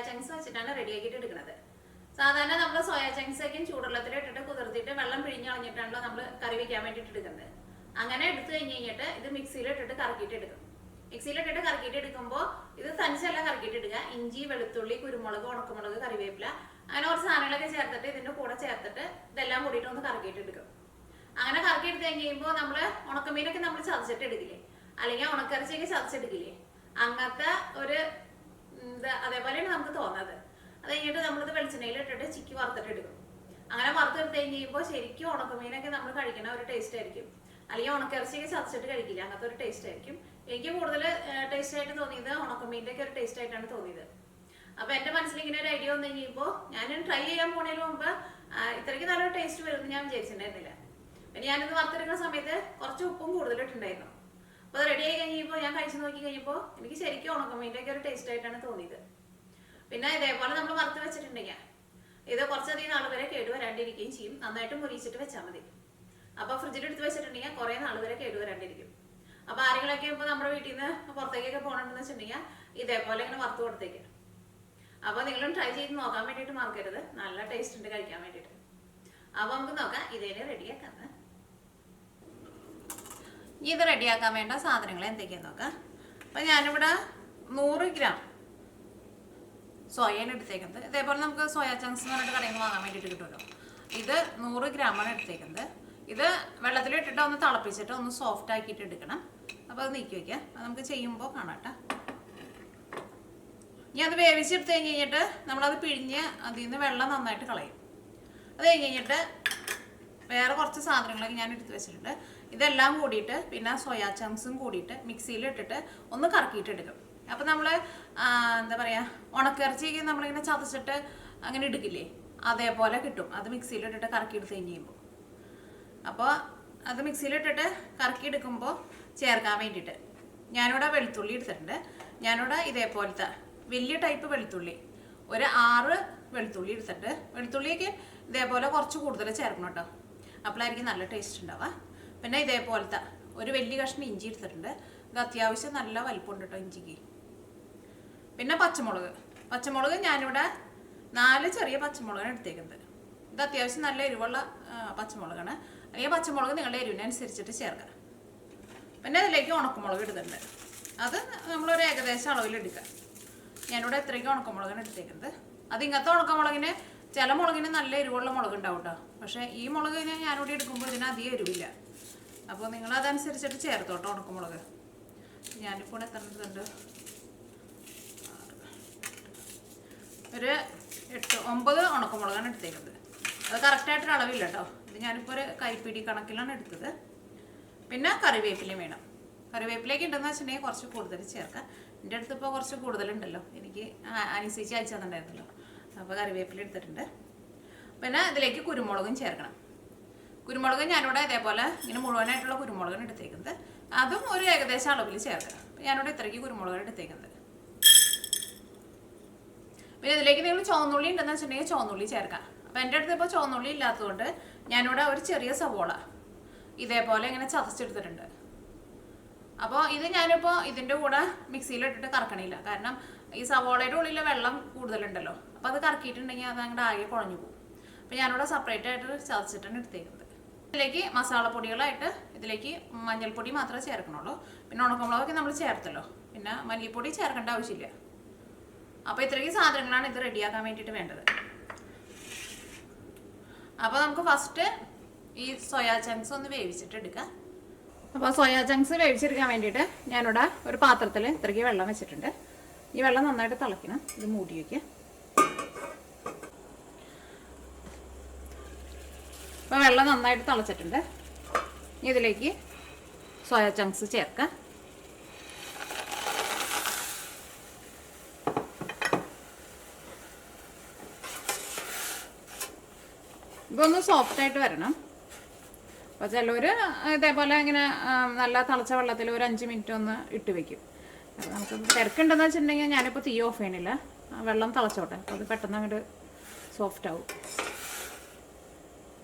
Chunks വെച്ചിട്ടാണ് റെഡിയാക്കിയിട്ട് എടുക്കുന്നത്. സാധാരണ നമ്മൾ സോയാ ചങ്ക്സ് ഒക്കെ ചൂടുവെള്ളത്തിൽ ഇട്ടിട്ട് കുതിർത്തിട്ട് വെള്ളം പിഴിഞ്ഞ് കളഞ്ഞിട്ടാണല്ലോ നമ്മൾ കറി വെക്കാൻ വേണ്ടിയിട്ട് എടുക്കുന്നത്. അങ്ങനെ എടുത്തു കഴിഞ്ഞിട്ട് ഇത് മിക്സിയിൽ ഇട്ടിട്ട് കറക്കിയിട്ട് എടുക്കും. മിക്സിയിലിട്ടിട്ട് കറക്കിയിട്ട് എടുക്കുമ്പോൾ ഇത് തനിച്ചല്ല കറക്കിയിട്ട് എടുക്കുക. ഇഞ്ചി, വെളുത്തുള്ളി, കുരുമുളക്, ഉണക്കമുളക്, കറിവേപ്പില അങ്ങനെ കുറച്ച് സാധനങ്ങളൊക്കെ ചേർത്തിട്ട് ഇതിന്റെ കൂടെ ചേർത്തിട്ട് ഇതെല്ലാം കൂടിയിട്ട് ഒന്ന് കറക്കിയിട്ട് എടുക്കും. അങ്ങനെ കറക്കി എടുത്ത് കഴിയുമ്പോൾ നമ്മൾ ഉണക്കമീനൊക്കെ നമ്മൾ ചതച്ചിട്ട് എടുക്കില്ലേ, അല്ലെങ്കിൽ ഉണക്കരച്ചൊക്കെ ചതച്ചെടുക്കില്ലേ, അങ്ങനത്തെ ഒരു അതേപോലെയാണ് നമുക്ക് തോന്നുന്നത്. അത് കഴിഞ്ഞിട്ട് നമ്മളിത് വെളിച്ചെണ്ണയിൽ ഇട്ടിട്ട് ചിക്കി വറുത്തിട്ട് എടുക്കും. അങ്ങനെ വറുത്തെടുത്ത് കഴിയുമ്പോൾ ശരിക്കും ഉണക്കമീനൊക്കെ നമ്മൾ കഴിക്കുന്ന ഒരു ടേസ്റ്റ് ആയിരിക്കും. അല്ലെങ്കിൽ ഉണക്കിറച്ചിയൊക്കെ ചതച്ചിട്ട് കഴിക്കില്ല, അങ്ങനത്തെ ഒരു ടേസ്റ്റ് ആയിരിക്കും. എനിക്ക് കൂടുതൽ ടേസ്റ്റ് ആയിട്ട് തോന്നിയത് ഉണക്കമീൻ്റെ ഒക്കെ ഒരു ടേസ്റ്റ് ആയിട്ടാണ് തോന്നിയത്. അപ്പൊ എന്റെ മനസ്സിൽ ഇങ്ങനെ ഒരു ഐഡിയ വന്നു കഴിഞ്ഞപ്പോൾ ഞാൻ ട്രൈ ചെയ്യാൻ പോണതിന് മുമ്പ് ഇത്രയ്ക്ക് നല്ലൊരു ടേസ്റ്റ് വരുമെന്ന് ഞാൻ വിചാരിച്ചിട്ടുണ്ടായിരുന്നില്ല. പിന്നെ ഞാനിത് വറുത്തെടുക്കുന്ന സമയത്ത് കുറച്ച് ഉപ്പും കൂടുതലിട്ടുണ്ടായിരുന്നു. അപ്പോൾ അത് റെഡി ആയി കഴിഞ്ഞപ്പോൾ ഞാൻ കഴിച്ചു നോക്കി കഴിഞ്ഞപ്പോൾ എനിക്ക് ശരിക്കും ഉണക്കമീൻ്റെ ഒക്കെ ഒരു ടേസ്റ്റ് ആയിട്ടാണ് തോന്നിയത്. പിന്നെ ഇതേപോലെ നമ്മൾ വറുത്ത് വെച്ചിട്ടുണ്ടെങ്കിൽ ഇത് കുറച്ചധികം നാൾ വരെ കേടുവരാണ്ടിരിക്കുകയും ചെയ്യും. നന്നായിട്ട് മുരിച്ചിട്ട് വെച്ചാൽ മതി. അപ്പൊ ഫ്രിഡ്ജിൽ എടുത്ത് വെച്ചിട്ടുണ്ടെങ്കിൽ കുറെ നാൾ വരെ കേടുവരാണ്ടിരിക്കും. അപ്പൊ ആരെങ്കിലൊക്കെ ഇപ്പൊ നമ്മുടെ വീട്ടിൽ നിന്ന് പുറത്തേക്കൊക്കെ പോകണമെന്ന് വെച്ചിട്ടുണ്ടെങ്കിൽ ഇതേപോലെ ഇങ്ങനെ വറുത്ത് കൊടുത്തേക്ക്. അപ്പൊ നിങ്ങളും ട്രൈ ചെയ്ത് നോക്കാൻ വേണ്ടിയിട്ട് മറക്കരുത്. നല്ല ടേസ്റ്റ് ഉണ്ട് കഴിക്കാൻ വേണ്ടിയിട്ട്. അപ്പൊ നമുക്ക് നോക്കാം ഇതേനെ റെഡിയാക്കാന്ന്. ഇത് റെഡിയാക്കാൻ വേണ്ട സാധനങ്ങൾ എന്തൊക്കെയാന്ന് നോക്കാം. അപ്പൊ ഞാനിവിടെ 100 ഗ്രാം സോയാണ് എടുത്തേക്കുന്നത്. ഇതേപോലെ നമുക്ക് സോയാ ചങ്ക്സ് എന്ന് പറഞ്ഞിട്ട് കടയിൽ നിന്ന് വാങ്ങാൻ വേണ്ടിയിട്ട് കിട്ടുമല്ലോ. ഇത് 100 ഗ്രാമാണ് എടുത്തേക്കുന്നത്. ഇത് വെള്ളത്തിലിട്ടിട്ട് ഒന്ന് തിളപ്പിച്ചിട്ട് ഒന്ന് സോഫ്റ്റ് ആക്കിയിട്ട് എടുക്കണം. അപ്പോൾ അത് നീക്കി വയ്ക്കാം. അത് നമുക്ക് ചെയ്യുമ്പോൾ കാണാട്ടോ. ഇനി അത് വേവിച്ചെടുത്ത് കഴിഞ്ഞിട്ട് നമ്മളത് പിഴിഞ്ഞ് അതിൽ നിന്ന് വെള്ളം നന്നായിട്ട് കളയും. അത് കഴിഞ്ഞിട്ട് വേറെ കുറച്ച് സാധനങ്ങളൊക്കെ ഞാൻ എടുത്ത് വെച്ചിട്ടുണ്ട്. ഇതെല്ലാം കൂടിയിട്ട് പിന്നെ സോയാ ചങ്ക്സും കൂടിയിട്ട് മിക്സിയിൽ ഇട്ടിട്ട് ഒന്ന് കറക്കിയിട്ട് എടുക്കും. അപ്പം നമ്മൾ എന്താ പറയുക, ഉണക്കിറച്ചിക്ക് നമ്മളിങ്ങനെ ചതച്ചിട്ട് അങ്ങനെ എടുക്കില്ലേ, അതേപോലെ കിട്ടും. അത് മിക്സിയിലിട്ടിട്ട് കറക്കി എടുത്ത് കഴിയുമ്പോൾ. അപ്പോൾ അത് മിക്സിയിലിട്ടിട്ട് കറക്കി എടുക്കുമ്പോൾ ചേർക്കാൻ വേണ്ടിയിട്ട് ഞാനിവിടെ വെളുത്തുള്ളി എടുത്തിട്ടുണ്ട്. ഞാനിവിടെ ഇതേപോലത്തെ വലിയ ടൈപ്പ് വെളുത്തുള്ളി ഒരു 6 വെളുത്തുള്ളി എടുത്തിട്ട്, വെളുത്തുള്ളിയൊക്കെ ഇതേപോലെ കുറച്ച് കൂടുതൽ ചേർക്കണം കേട്ടോ, അപ്പോഴായിരിക്കും നല്ല ടേസ്റ്റ് ഉണ്ടാവുക. പിന്നെ ഇതേപോലത്തെ ഒരു വലിയ കഷ്ണം ഇഞ്ചി എടുത്തിട്ടുണ്ട്. ഇത് അത്യാവശ്യം നല്ല വലിപ്പമുണ്ട് കേട്ടോ ഇഞ്ചിക്ക്. പിന്നെ പച്ചമുളക് ഞാനിവിടെ 4 ചെറിയ പച്ചമുളകാണ് എടുത്തേക്കുന്നത്. ഇത് അത്യാവശ്യം നല്ല എരിവുള്ള പച്ചമുളകാണ്. അല്ലെങ്കിൽ പച്ചമുളക് നിങ്ങളുടെ എരിവിനനുസരിച്ചിട്ട് ചേർക്കാം. പിന്നെ അതിലേക്ക് ഉണക്കമുളക് ഇടുന്നുണ്ട്. അത് നമ്മളൊരു ഏകദേശം അളവിൽ എടുക്കുക. ഞാനിവിടെ ഇത്രയ്ക്ക് ഉണക്കമുളകാണ് എടുത്തേക്കുന്നത്. അത് ഇങ്ങനത്തെ ഉണക്കമുളകിന് ചില മുളകിന് നല്ല എരിവുള്ള മുളക് ഉണ്ടാവും കേട്ടോ. പക്ഷേ ഈ മുളകിന് ഞാനിവിടെ എടുക്കുമ്പോൾ ഇതിന് അധികം എരിവില്ല. അപ്പോൾ നിങ്ങൾ അതനുസരിച്ചിട്ട് ചേർത്തോട്ടോ ഉണക്കമുളക്. ഞാനിപ്പോൾ എത്ര എടുത്തുണ്ട്, ഒരു 8-9 ഉണക്കമുളകാണ് എടുത്തേക്കുന്നത്. അത് കറക്റ്റായിട്ടൊരു അളവില്ല കേട്ടോ. ഇത് ഞാനിപ്പോൾ ഒരു കൈപ്പിടി കണക്കിലാണ് എടുത്തത്. പിന്നെ കറിവേപ്പിലയും വേണം. കറിവേപ്പിലേക്ക് ഉണ്ടെന്ന് വെച്ചിട്ടുണ്ടെങ്കിൽ കുറച്ച് കൂടുതൽ ചേർക്കാം. എൻ്റെ അടുത്ത് ഇപ്പോൾ കുറച്ച് കൂടുതലുണ്ടല്ലോ, എനിക്ക് അനുസരിച്ച് അയച്ചു തന്നിട്ടുണ്ടായിരുന്നല്ലോ. അപ്പോൾ കറിവേപ്പില എടുത്തിട്ടുണ്ട്. പിന്നെ ഇതിലേക്ക് കുരുമുളകും ചേർക്കണം. കുരുമുളക് ഞാനിവിടെ ഇതേപോലെ ഇങ്ങനെ മുഴുവനായിട്ടുള്ള കുരുമുളകാണ് എടുത്തേക്കുന്നത്. അതും ഒരു ഏകദേശം അളവിൽ ചേർക്കണം. അപ്പോൾ ഞാനിവിടെ ഇത്രയ്ക്ക് കുരുമുളകാണ് എടുത്തേക്കുന്നത്. പിന്നെ ഇതിലേക്ക് നിങ്ങൾ ചുവന്നുള്ളി ഉണ്ടെന്ന് വെച്ചിട്ടുണ്ടെങ്കിൽ ചുവന്നുള്ളി ചേർക്കാം. അപ്പോൾ എൻ്റെ അടുത്ത് ഇപ്പോൾ ചുവന്നുള്ളി ഇല്ലാത്തതുകൊണ്ട് ഞാനിവിടെ ഒരു ചെറിയ സവോള ഇതേപോലെ ഇങ്ങനെ ചതച്ചെടുത്തിട്ടുണ്ട്. അപ്പോൾ ഇത് ഞാനിപ്പോൾ ഇതിൻ്റെ കൂടെ മിക്സിയിലിട്ടിട്ട് കറക്കണില്ല. കാരണം ഈ സവോളയുടെ ഉള്ളിൽ വെള്ളം കൂടുതലുണ്ടല്ലോ. അപ്പോൾ അത് കറക്കിയിട്ടുണ്ടെങ്കിൽ അത് അങ്ങോട്ട് ആകെ കുഴഞ്ഞു പോകും. അപ്പോൾ ഞാനിവിടെ സെപ്പറേറ്റ് ആയിട്ട് ചതച്ചിട്ടാണ് എടുത്തേക്കുന്നത്. ഇതിലേക്ക് മസാലപ്പൊടികളായിട്ട് ഇതിലേക്ക് മഞ്ഞൾപ്പൊടി മാത്രമേ ചേർക്കണുള്ളൂ. പിന്നെ ഉണക്കമുളകൊക്കെ നമ്മൾ ചേർത്തല്ലോ, പിന്നെ മല്ലിപ്പൊടി ചേർക്കേണ്ട ആവശ്യമില്ല. അപ്പോൾ ഇത്രയ്ക്ക് സാധനങ്ങളാണ് ഇത് റെഡിയാക്കാൻ വേണ്ടിയിട്ട് വേണ്ടത്. അപ്പോൾ നമുക്ക് ഫസ്റ്റ് ഈ സോയാ ചങ്ക്സ് ഒന്ന് വേവിച്ചിട്ട് എടുക്കാം. അപ്പോൾ സോയാ ചങ്ക്സ് വേവിച്ചെടുക്കാൻ വേണ്ടിയിട്ട് ഞാനിവിടെ ഒരു പാത്രത്തിൽ ഇത്രയ്ക്ക് വെള്ളം വെച്ചിട്ടുണ്ട്. ഈ വെള്ളം നന്നായിട്ട് തിളയ്ക്കണം. ഇത് മൂടി വയ്ക്കുക. അപ്പോൾ വെള്ളം നന്നായിട്ട് തിളച്ചിട്ടുണ്ട്. ഇതിലേക്ക് സോയാ ചങ്ക്സ് ചേർക്കാം. ഇതൊന്ന് സോഫ്റ്റായിട്ട് വരണം. അപ്പോൾ ചിലവർ ഇതേപോലെ ഇങ്ങനെ നല്ല തിളച്ച വെള്ളത്തിൽ ഒരു 5 മിനിറ്റ് ഒന്ന് ഇട്ട് വെക്കും. അപ്പോൾ നമുക്ക് തിരക്കുണ്ടെന്ന് വെച്ചിട്ടുണ്ടെങ്കിൽ ഞാനിപ്പോൾ തീ ഓഫ് ചെയ്യണില്ല, വെള്ളം തിളച്ചോട്ടെ. അപ്പോൾ അത് പെട്ടെന്ന് അങ്ങോട്ട് സോഫ്റ്റ് ആവും.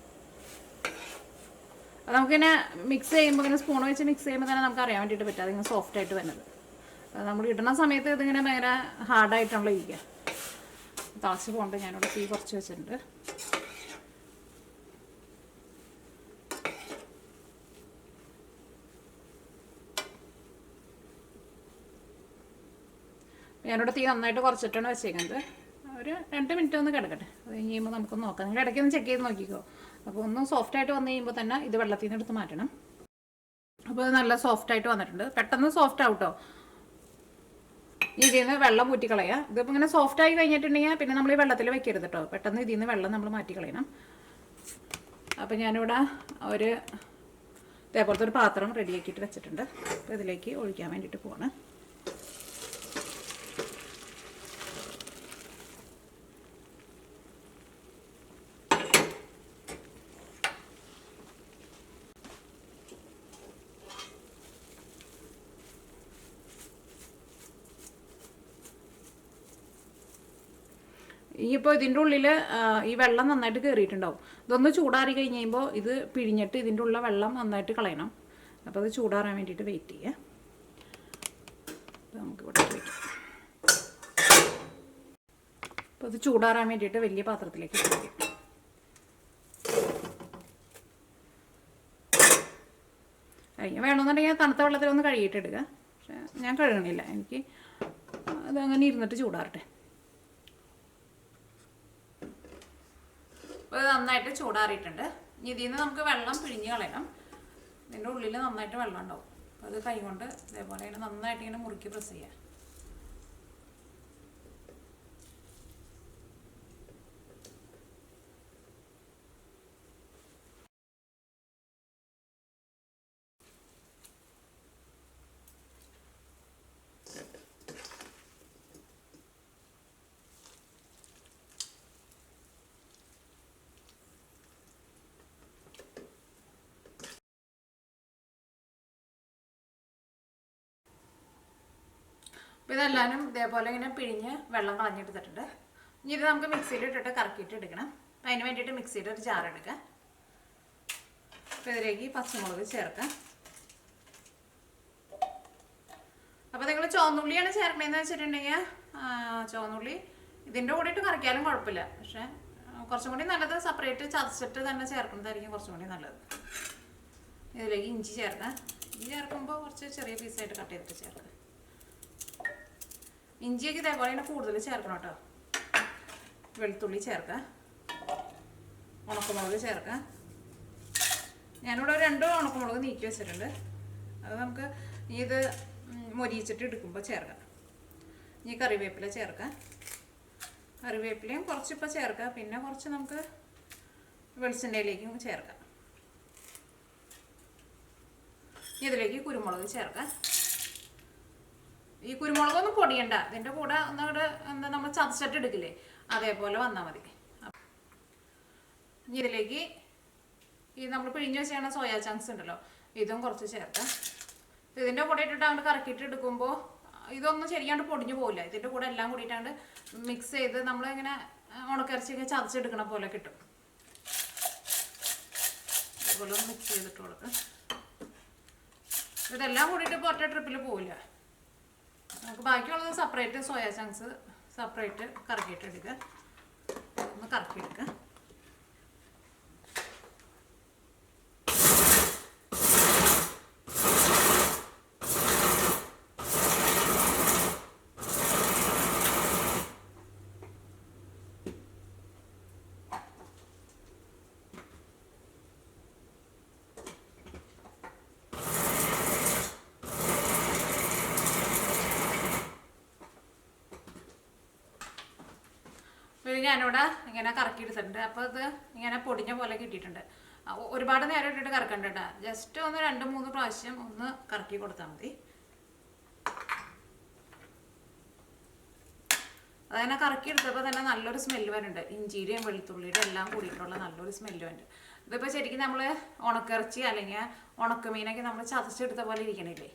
അപ്പോൾ നമുക്കിങ്ങനെ മിക്സ് ചെയ്യുമ്പോൾ ഇങ്ങനെ സ്പൂൺ വെച്ച് മിക്സ് ചെയ്യുമ്പോൾ തന്നെ നമുക്ക് അറിയാൻ വേണ്ടിയിട്ട് പറ്റും അതിങ്ങനെ സോഫ്റ്റ് ആയിട്ട് വരുന്നത്. നമ്മൾ ഇടുന്ന സമയത്ത് ഇതിങ്ങനെ ഭയങ്കര ഹാർഡായിട്ടാണല്ലോ ഇരിക്കുക. തിളച്ച് പോകണ്ട്. ഞാനിവിടെ തീ കുറച്ച് വെച്ചിട്ടുണ്ട്. ഞാനിവിടെ തീ നന്നായിട്ട് കുറച്ചിട്ടാണ് വെച്ചേക്കുന്നത്. ഒരു 2 മിനിറ്റ് ഒന്ന് കിടക്കട്ടെ. അത് കഴിയുമ്പോൾ നമുക്കൊന്ന് നോക്കാം. നിങ്ങൾ ഇടയ്ക്ക് ഒന്ന് ചെക്ക് ചെയ്ത് നോക്കിക്കോ. അപ്പോൾ ഒന്ന് സോഫ്റ്റായിട്ട് വന്നു കഴിയുമ്പോൾ തന്നെ ഇത് വെള്ളത്തിൽ നിന്ന് എടുത്ത് മാറ്റണം. അപ്പോൾ അത് നല്ല സോഫ്റ്റായിട്ട് വന്നിട്ടുണ്ട്. പെട്ടെന്ന് സോഫ്റ്റ് ആവട്ടോ. ഇതിൽ നിന്ന് വെള്ളം ഊറ്റിക്കളയുക. ഇതിപ്പോൾ ഇങ്ങനെ സോഫ്റ്റായി കഴിഞ്ഞിട്ടുണ്ടെങ്കിൽ പിന്നെ നമ്മൾ ഈ വെള്ളത്തിൽ വെക്കരുത് കേട്ടോ. പെട്ടെന്ന് ഇതിൽ നിന്ന് വെള്ളം നമ്മൾ മാറ്റിക്കളയണം. അപ്പോൾ ഞാനിവിടെ ഒരു ഇതേപോലത്തെ ഒരു പാത്രം റെഡിയാക്കിയിട്ട് വെച്ചിട്ടുണ്ട്. അപ്പോൾ ഇതിലേക്ക് ഒഴിക്കാൻ വേണ്ടിയിട്ട് പോവാണ്. ഇപ്പോൾ ഇതിൻ്റെ ഉള്ളിൽ ഈ വെള്ളം നന്നായിട്ട് കയറിയിട്ടുണ്ടാവും. ഇതൊന്ന് ചൂടാറി കഴിഞ്ഞ് കഴിയുമ്പോൾ ഇത് പിഴിഞ്ഞിട്ട് ഇതിൻ്റെ ഉള്ള വെള്ളം നന്നായിട്ട് കളയണം. അപ്പോൾ അത് ചൂടാറാൻ വേണ്ടിയിട്ട് വെയിറ്റ് ചെയ്യുക. അപ്പോൾ നമുക്ക് ഇവിടെ വയ്ക്കാം. അപ്പോൾ ഇത് ചൂടാറാൻ വേണ്ടിയിട്ട് വലിയ പാത്രത്തിലേക്ക് വയ്ക്കാം. കഴിഞ്ഞ് വേണമെന്നുണ്ടെങ്കിൽ തണുത്ത വെള്ളത്തിലൊന്ന് കഴുകിയിട്ടെടുക്കുക. പക്ഷേ ഞാൻ കഴുകണില്ല. എനിക്ക് അതങ്ങനെ ഇരുന്നിട്ട് ചൂടാറട്ടെ. അപ്പോൾ നന്നായിട്ട് ചൂടാറിയിട്ടുണ്ട്. ഇനി ഇതിൽ നിന്ന് നമുക്ക് വെള്ളം പിഴിഞ്ഞ് കളയണം. ഇതിൻ്റെ ഉള്ളിൽ നന്നായിട്ട് വെള്ളം ഉണ്ടാവും. അപ്പോൾ അത് കൈ കൊണ്ട് ഇതേപോലെ ഇങ്ങനെ നന്നായിട്ട് ഇങ്ങനെ മുറുക്കി പ്രസ് ചെയ്യുക. അപ്പോൾ ഇതെല്ലാവരും ഇതേപോലെ ഇങ്ങനെ പിഴിഞ്ഞ് വെള്ളം കളഞ്ഞെടുത്തിട്ടുണ്ട്. ഇനി ഇത് നമുക്ക് മിക്സിയിൽ ഇട്ടിട്ട് കറക്കിയിട്ട് എടുക്കണം. അപ്പോൾ അതിന് വേണ്ടിയിട്ട് മിക്സിയുടെ ഒരു ജാർ എടുക്കുക. അപ്പോൾ ഇതിലേക്ക് പച്ചമുളക് ചേർക്കാം. അപ്പോൾ നിങ്ങൾ ചുവന്നുള്ളിയാണ് ചേർക്കണതെന്ന് വെച്ചിട്ടുണ്ടെങ്കിൽ ചുവന്നുള്ളി ഇതിൻ്റെ കൂടെ ഇട്ട് കറിക്കാലും കുഴപ്പമില്ല. പക്ഷേ കുറച്ചും കൂടി നല്ലത് സെപ്പറേറ്റ് ചതച്ചിട്ട് തന്നെ ചേർക്കുന്നതായിരിക്കും കുറച്ചും കൂടി നല്ലത്. ഇതിലേക്ക് ഇഞ്ചി ചേർക്കാം. ഇഞ്ചി ചേർക്കുമ്പോൾ കുറച്ച് ചെറിയ പീസായിട്ട് കട്ട് ചെയ്തിട്ട് ചേർക്കുക. ഇഞ്ചിയൊക്കെ ഇതേപോലെ തന്നെ കൂടുതൽ ചേർക്കണം കേട്ടോ. വെളുത്തുള്ളി ചേർക്കുക. ഉണക്കമുളക് ചേർക്കുക. ഞാനിവിടെ 2 ഉണക്കമുളക് നീക്കി വെച്ചിട്ടുണ്ട്. അത് നമുക്ക് ഇത് മൊരിയിച്ചിട്ട് എടുക്കുമ്പോൾ ചേർക്കാം. ഇനി കറിവേപ്പില ചേർക്കാം. കറിവേപ്പിലയും കുറച്ചിപ്പോൾ ചേർക്കാം. പിന്നെ കുറച്ച് നമുക്ക് വെളിച്ചെണ്ണയിലേക്കും ചേർക്കാം. ഇതിലേക്ക് കുരുമുളക് ചേർക്കാം. ഈ കുരുമുളകൊന്നും പൊടിയണ്ട. ഇതിൻ്റെ കൂടെ ഒന്നങ്ങോട്ട് എന്താ നമ്മൾ ചതച്ചിട്ട് എടുക്കില്ലേ, അതേപോലെ വന്നാൽ മതി. ഇതിലേക്ക് ഈ നമ്മൾ പിഴിഞ്ഞ് വെച്ചാണ് സോയാ ചങ്ക്സ് ഉണ്ടല്ലോ, ഇതും കുറച്ച് ചേർക്കാം. ഇതിൻ്റെ കൂടെ ഇട്ടിട്ട് അങ്ങോട്ട് കറക്കിയിട്ട് എടുക്കുമ്പോൾ ഇതൊന്നും ശരിയാണ്ട് പൊടിഞ്ഞു പോകില്ല. ഇതിൻ്റെ കൂടെ എല്ലാം കൂടിയിട്ടാണ്ട് മിക്സ് ചെയ്ത് നമ്മളിങ്ങനെ ഉണക്കിറച്ചിയൊക്കെ ചതച്ചെടുക്കണ പോലെ കിട്ടും. അതുപോലെ ഒന്ന് മിക്സ് ചെയ്തിട്ട് കൊടുക്കുക. ഇതെല്ലാം കൂടിയിട്ട് ഇപ്പോൾ ഒറ്റ ട്രിപ്പിൽ പോവില്ല. നമുക്ക് ബാക്കിയുള്ളത് സെപ്പറേറ്റ് സോയാ ചങ്ക്സ് സെപ്പറേറ്റ് കറക്കിയിട്ട് എടുക്കുക. ഒന്ന് കറക്കിയെടുക്കുക. ഞാനിവിടെ ഇങ്ങനെ കറക്കി എടുത്തിട്ടുണ്ട്. അപ്പോൾ ഇത് ഇങ്ങനെ പൊടിഞ്ഞ പോലെ കിട്ടിയിട്ടുണ്ട്. ഒരുപാട് നേരം ഇട്ടിട്ട് കറക്കണ്ട കേട്ടോ. ജസ്റ്റ് ഒന്ന് 2-3 പ്രാവശ്യം ഒന്ന് കറക്കി കൊടുത്താൽ മതി. അതങ്ങനെ കറക്കി എടുത്തപ്പോൾ തന്നെ നല്ലൊരു സ്മെല്ല് വരുന്നുണ്ട്. ഇഞ്ചിയുടെയും വെളുത്തുള്ളിയുടെയും എല്ലാം കൂടിയിട്ടുള്ള നല്ലൊരു സ്മെല്ല് വരുന്നുണ്ട്. ഇതിപ്പോൾ ശരിക്കും നമ്മൾ ഉണക്കിറച്ചി അല്ലെങ്കിൽ ഉണക്കമീനൊക്കെ നമ്മൾ ചതച്ചെടുത്ത പോലെ ഇരിക്കണില്ലേ.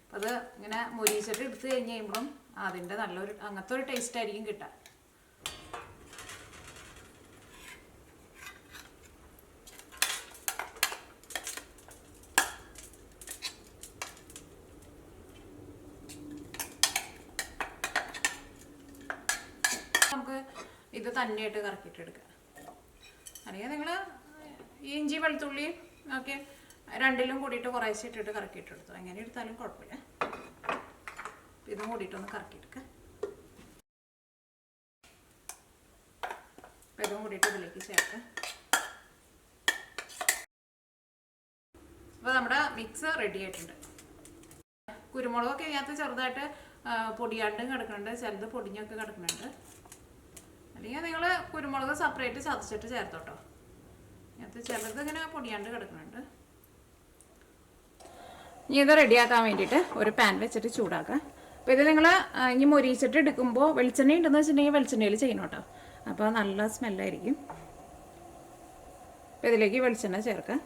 അപ്പം അത് ഇങ്ങനെ മൊരിച്ചിട്ട് എടുത്ത് കഴിഞ്ഞ് കഴിയുമ്പോഴും അതിൻ്റെ നല്ലൊരു അങ്ങനത്തെ ഒരു ടേസ്റ്റ് ആയിരിക്കും കിട്ടുക. നമുക്ക് തന്നെയായിട്ട് കറക്കിയിട്ടെടുക്കുക. അല്ലെങ്കിൽ നിങ്ങൾ ഇഞ്ചി വെളുത്തുള്ളി ഒക്കെ രണ്ടിലും കൂടിയിട്ട് കുറേശ്ശെ ഇട്ടിട്ട് കറക്കിയിട്ടെടുത്തു. എങ്ങനെ എടുത്താലും കുഴപ്പമില്ല. ഇതും കൂടിയിട്ടൊന്ന് കറക്കിയെടുക്കുക. ഇതും കൂടിയിട്ട് ഇതിലേക്ക് ചേർക്കുക. അപ്പോൾ നമ്മുടെ മിക്സ് റെഡി ആയിട്ടുണ്ട്. കുരുമുളകൊക്കെ ഇതിനകത്ത് ചെറുതായിട്ട് പൊടിയാണ്ടും കിടക്കുന്നുണ്ട്, ചിലത് പൊടിഞ്ഞൊക്കെ കിടക്കുന്നുണ്ട്. അല്ലെങ്കിൽ നിങ്ങൾ കുരുമുളക് സെപ്പറേറ്റ് ചതച്ചിട്ട് ചേർത്തോട്ടോ. ഇതിനകത്ത് ചിലത് ഇങ്ങനെ പൊടിയാണ്ട് കിടക്കുന്നുണ്ട്. ഇനി ഇത് റെഡിയാക്കാൻ വേണ്ടിയിട്ട് ഒരു പാൻ വെച്ചിട്ട് ചൂടാക്കുക. അപ്പോൾ ഇത് നിങ്ങൾ ഇനി മൊരിച്ചിട്ട് എടുക്കുമ്പോൾ വെളിച്ചെണ്ണ ഉണ്ടെന്ന് വെച്ചിട്ടുണ്ടെങ്കിൽ വെളിച്ചെണ്ണയിൽ ചെയ്യണം കേട്ടോ. അപ്പോൾ നല്ല സ്മെല്ലായിരിക്കും. അപ്പോൾ ഇതിലേക്ക് വെളിച്ചെണ്ണ ചേർക്കുക.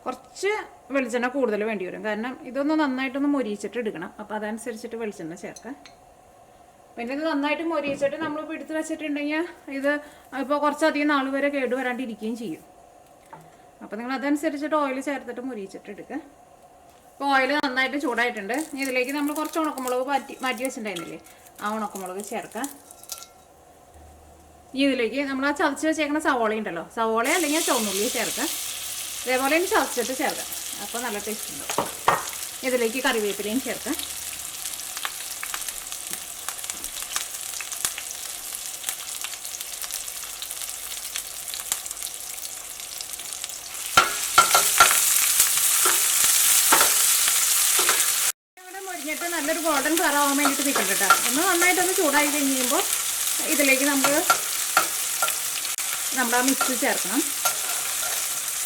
കുറച്ച് വെളിച്ചെണ്ണ കൂടുതൽ വേണ്ടി വരും, കാരണം ഇതൊന്ന് നന്നായിട്ടൊന്ന് മൊരിച്ചിട്ട് എടുക്കണം. അപ്പോൾ അതനുസരിച്ചിട്ട് വെളിച്ചെണ്ണ ചേർക്കുക. പിന്നെ ഇത് നന്നായിട്ട് മൊരിച്ചിട്ട് നമ്മളിപ്പോൾ എടുത്ത് വെച്ചിട്ടുണ്ടെങ്കിൽ ഇത് ഇപ്പോൾ കുറച്ചധികം നാൾ വരെ കേടുവരാണ്ടിരിക്കുകയും ചെയ്യും. അപ്പോൾ നിങ്ങൾ അതനുസരിച്ചിട്ട് ഓയിൽ ചേർത്തിട്ട് മൊരിച്ചിട്ട് എടുക്കുക. ഇപ്പോൾ ഓയിൽ നന്നായിട്ട് ചൂടായിട്ടുണ്ട്. ഇനി ഇതിലേക്ക് നമ്മൾ കുറച്ച് ഉണക്കമുളക് മാറ്റി വെച്ചിട്ടുണ്ടായിരുന്നില്ലേ, ആ ഉണക്കമുളക് ചേർക്കുക. ഇനി ഇതിലേക്ക് നമ്മൾ ആ ചതച്ച് വെച്ചേക്കുന്ന സവോള ഉണ്ടല്ലോ, സവോള അല്ലെങ്കിൽ ചുവന്നുള്ളി ചേർക്കുക. ഇതേപോലെ ഇനി ചതച്ചിട്ട് ചേർക്കുക. അപ്പോൾ നല്ല ടേസ്റ്റ് ഉണ്ടാവും. ഇതിലേക്ക് കറിവേപ്പിലയും ചേർക്കുക. മൊരിഞ്ഞിട്ട് നല്ലൊരു ഗോൾഡൻ കളർ ആവാൻ വേണ്ടിയിട്ട് നിൽക്കണ്ട കേട്ടോ. ഒന്ന് നന്നായിട്ടൊന്ന് ചൂടായി കഴിയുമ്പോൾ ഇതിലേക്ക് നമ്മുടെ ആ മിക്സ് ചേർക്കണം.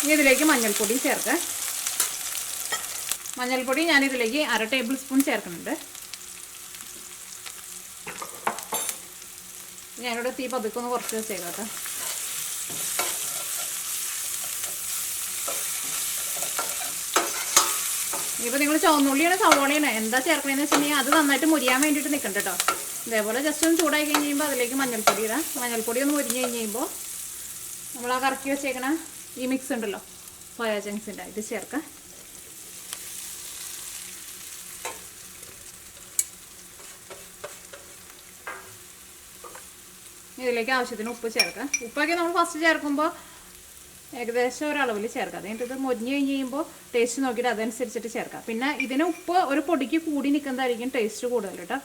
ഇനി ഇതിലേക്ക് മഞ്ഞൾപ്പൊടി ചേർക്കുക. മഞ്ഞൾപ്പൊടി ഞാനിതിലേക്ക് 1/2 ടേബിൾ സ്പൂൺ ചേർക്കുന്നുണ്ട്. ഞാനിവിടെ തീ പതുക്കൊന്ന് കുറച്ച് വെച്ചേക്കാം കേട്ടോ. ഇപ്പോൾ നിങ്ങൾ ചുവന്നുള്ളിയാണ് സവോളയാണ് എന്താ ചേർക്കണമെന്ന് വെച്ചിട്ടുണ്ടെങ്കിൽ അത് നന്നായിട്ട് മുരിയാൻ വേണ്ടിയിട്ട് നിൽക്കണ്ട കേട്ടോ. ഇതേപോലെ ജസ്റ്റ് ഒന്ന് ചൂടായി കഴിഞ്ഞ് കഴിയുമ്പോൾ അതിലേക്ക് മഞ്ഞൾപ്പൊടി ഇടാം. മഞ്ഞൾപ്പൊടി ഒന്ന് മുരിഞ്ഞ് കഴിഞ്ഞ് കഴിയുമ്പോൾ നമ്മൾ ആ കറക്കി വെച്ചേക്കണ ഈ മിക്സ് ഉണ്ടല്ലോ, സോയാ ചങ്ക്സിൻ്റെ, ഇത് ചേർക്കാം. ഇതിലേക്ക് ആവശ്യത്തിന് ഉപ്പ് ചേർക്കാം. ഉപ്പൊക്കെ നമ്മൾ ഫസ്റ്റ് ചേർക്കുമ്പോൾ ഏകദേശം ഒരളവിൽ ചേർക്കാം. അതിൻ്റെ ഇത് മൊരിഞ്ഞ് കഴിഞ്ഞ് കഴിയുമ്പോൾ ടേസ്റ്റ് നോക്കിയിട്ട് അതനുസരിച്ചിട്ട് ചേർക്കാം. പിന്നെ ഇതിന് ഉപ്പ് ഒരു പൊടിക്ക് കൂടി നിൽക്കുന്നതായിരിക്കും ടേസ്റ്റ് കൂടുതൽ കേട്ടോ.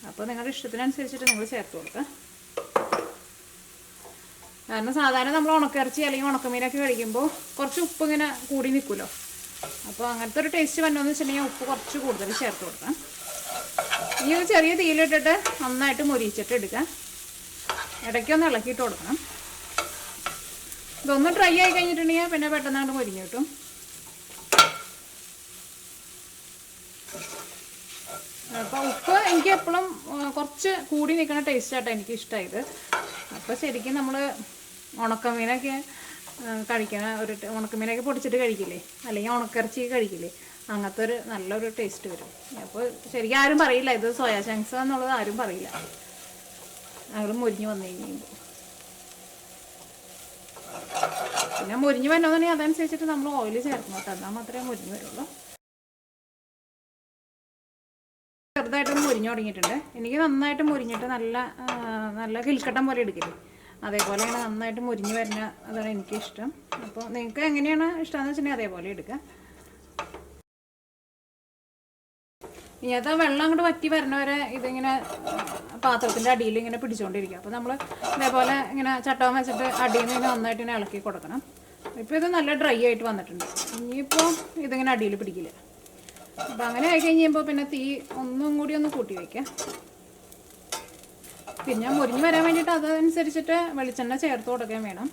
അപ്പോൾ നിങ്ങളുടെ ഇഷ്ടത്തിനനുസരിച്ചിട്ട് നിങ്ങൾ ചേർത്ത് കൊടുക്കുക. കാരണം സാധാരണ നമ്മൾ ഉണക്കിറച്ചി അല്ലെങ്കിൽ ഉണക്കമീനൊക്കെ കഴിക്കുമ്പോൾ കുറച്ച് ഉപ്പ് ഇങ്ങനെ കൂടി നിൽക്കുമല്ലോ. അപ്പോൾ അങ്ങനത്തെ ഒരു ടേസ്റ്റ് വരണമെന്ന് വെച്ചിട്ടുണ്ടെങ്കിൽ ഉപ്പ് കുറച്ച് കൂടുതൽ ചേർത്ത് കൊടുക്കാം. ഇനി ഒരു ചെറിയ തീയിലിട്ടിട്ട് നന്നായിട്ട് മൊരിച്ചിട്ട് എടുക്കുക. ഇടയ്ക്കൊന്ന് ഇളക്കിയിട്ട് കൊടുക്കണം. ഇതൊന്ന് ഡ്രൈ ആയി കഴിഞ്ഞിട്ടുണ്ടെങ്കിൽ പിന്നെ പെട്ടെന്നാണ്ട് മൊരിഞ്ഞ് കിട്ടും. അപ്പോൾ ഉപ്പ് എനിക്ക് എപ്പോഴും കുറച്ച് കൂടി നിൽക്കുന്ന ടേസ്റ്റായിട്ടാണ് എനിക്ക് ഇഷ്ടമായത്. അപ്പോൾ ശരിക്കും നമ്മൾ ഉണക്കമീനൊക്കെ കഴിക്കണ ഒരു ഉണക്കമീനൊക്കെ പൊടിച്ചിട്ട് കഴിക്കില്ലേ, അല്ലെങ്കിൽ ഉണക്കിറച്ചി കഴിക്കില്ലേ, അങ്ങനത്തെ ഒരു നല്ലൊരു ടേസ്റ്റ് വരും. അപ്പോൾ ശരിക്കും ആരും പറയില്ല ഇത് സോയാ ചങ്ക്സ് എന്നുള്ളത്, ആരും പറയില്ല. ഞങ്ങൾ മുരിഞ്ഞ് വന്നു കഴിയുമ്പോൾ പിന്നെ മുരിഞ്ഞ് വരണമെന്നുണ്ടെങ്കിൽ അതനുസരിച്ചിട്ട് നമ്മൾ ഓയിൽ ചേർക്കണം കേട്ടോ. എന്നാൽ മാത്രമേ മുരിഞ്ഞ് വരുള്ളൂ. ചെറുതായിട്ടൊന്ന് മുരിഞ്ഞ് തുടങ്ങിയിട്ടുണ്ട്. എനിക്ക് നന്നായിട്ട് മുരിഞ്ഞിട്ട് നല്ല കിൽക്കട്ടം പോലെ എടുക്കില്ലേ, അതേപോലെ ഇങ്ങനെ നന്നായിട്ട് മുരിഞ്ഞ് വരുന്ന അതാണ് എനിക്കിഷ്ടം. അപ്പോൾ നിങ്ങൾക്ക് എങ്ങനെയാണ് ഇഷ്ടമെന്ന് വെച്ചിട്ടുണ്ടെങ്കിൽ അതേപോലെ എടുക്കുക. ഇങ്ങനത്തെ വെള്ളം അങ്ങോട്ട് വറ്റി വരണവരെ ഇതിങ്ങനെ പാത്രത്തിൻ്റെ അടിയിൽ ഇങ്ങനെ പിടിച്ചുകൊണ്ടിരിക്കുക. അപ്പോൾ നമ്മൾ ഇതേപോലെ ഇങ്ങനെ ചട്ടകം വെച്ചിട്ട് അടിയിൽ നിന്ന് നന്നായിട്ട് ഇങ്ങനെ ഇളക്കി കൊടുക്കണം. ഇപ്പോൾ ഇത് നല്ല ഡ്രൈ ആയിട്ട് വന്നിട്ടുണ്ട്. ഇനിയിപ്പോൾ ഇതിങ്ങനെ അടിയിൽ പിടിക്കില്ല. അപ്പോൾ അങ്ങനെ ആയി കഴിയുമ്പോൾ പിന്നെ തീ ഒന്നും കൂടി ഒന്ന് കൂട്ടി വയ്ക്കുക. പിന്നെ മുരിഞ്ഞ് വരാൻ വേണ്ടിയിട്ട് അതനുസരിച്ചിട്ട് വെളിച്ചെണ്ണ ചേർത്ത് കൊടുക്കാൻ വേണം.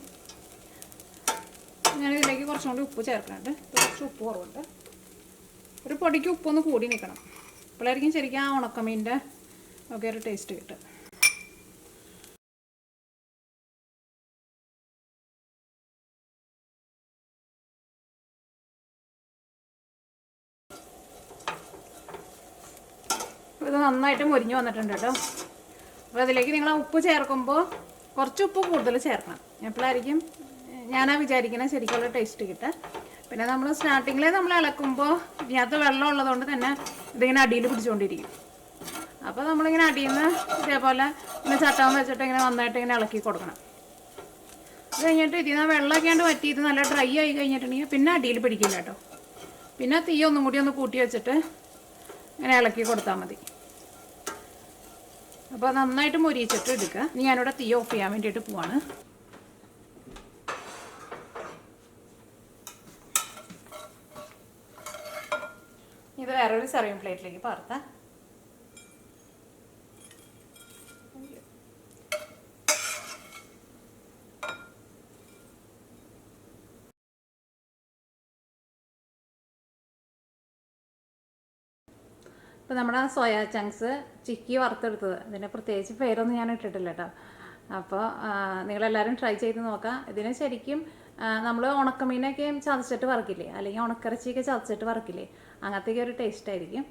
ഞാനിതിലേക്ക് കുറച്ചും കൂടി ഉപ്പ് ചേർക്കുന്നുണ്ട്. കുറച്ച് ഉപ്പ് കുറവുണ്ട്. ഒരു പൊടിക്ക് ഉപ്പൊന്ന് കൂടി നിൽക്കണം. അപ്പോഴായിരിക്കും ശരിക്കും ആ ഉണക്കമീൻ്റെ ഒക്കെ ഒരു ടേസ്റ്റ് കിട്ടും. ഇത് നന്നായിട്ട് മുരിഞ്ഞ് വന്നിട്ടുണ്ട് കേട്ടോ. അപ്പോൾ അതിലേക്ക് നിങ്ങൾ ഉപ്പ് ചേർക്കുമ്പോൾ കുറച്ച് ഉപ്പ് കൂടുതൽ ചേർക്കണം. എപ്പോഴായിരിക്കും ഞാനാ വിചാരിക്കുന്നത് ശരിക്കുള്ള ടേസ്റ്റ് കിട്ടുക. പിന്നെ നമ്മൾ സ്റ്റാർട്ടിങ്ങിൽ നമ്മൾ ഇളക്കുമ്പോൾ ഇതിനകത്ത് വെള്ളം ഉള്ളതുകൊണ്ട് തന്നെ ഇതിങ്ങനെ അടിയിൽ പിടിച്ചുകൊണ്ടിരിക്കും. അപ്പോൾ നമ്മളിങ്ങനെ അടിയിൽ നിന്ന് ഇതേപോലെ ഇങ്ങനെ ചട്ടം വെച്ചിട്ട് ഇങ്ങനെ നന്നായിട്ട് ഇങ്ങനെ ഇളക്കി കൊടുക്കണം. അത് കഴിഞ്ഞിട്ട് ഇതിൽ നിന്ന് വെള്ളമൊക്കെ ആണ്ട് വറ്റി ഇത് നല്ല ഡ്രൈ ആയി കഴിഞ്ഞിട്ടുണ്ടെങ്കിൽ പിന്നെ അടിയിൽ പിടിക്കില്ല കേട്ടോ. പിന്നെ തീ ഒന്നും കൂടി ഒന്ന് കൂട്ടി വെച്ചിട്ട് ഇങ്ങനെ ഇളക്കി കൊടുത്താൽ മതി. അപ്പോൾ നന്നായിട്ട് മൊരിയിച്ചിട്ട് എടുക്കുക. ഇനി ഞാനിവിടെ തീ ഓഫ് ചെയ്യാൻ വേണ്ടിയിട്ട് പോവാണ്. ഇത് വേറൊരു സെർവിങ് പ്ലേറ്റിലേക്ക് പകർത്താം. ഇപ്പോൾ നമ്മുടെ സോയാ ചങ്ക്സ് ചിക്കി വറുത്തെടുത്തത്, അതിന് പ്രത്യേകിച്ച് പേരൊന്നും ഞാൻ ഇട്ടിട്ടില്ല കേട്ടോ. അപ്പോൾ നിങ്ങളെല്ലാവരും ട്രൈ ചെയ്ത് നോക്കാം. ഇതിന് ശരിക്കും നമ്മൾ ഉണക്കമീനൊക്കെ ചതച്ചിട്ട് വറക്കില്ലേ, അല്ലെങ്കിൽ ഉണക്കിറച്ചിയൊക്കെ ചതച്ചിട്ട് വറക്കില്ലേ, അങ്ങനത്തെയൊക്കെ ഒരു ടേസ്റ്റ് ആയിരിക്കും.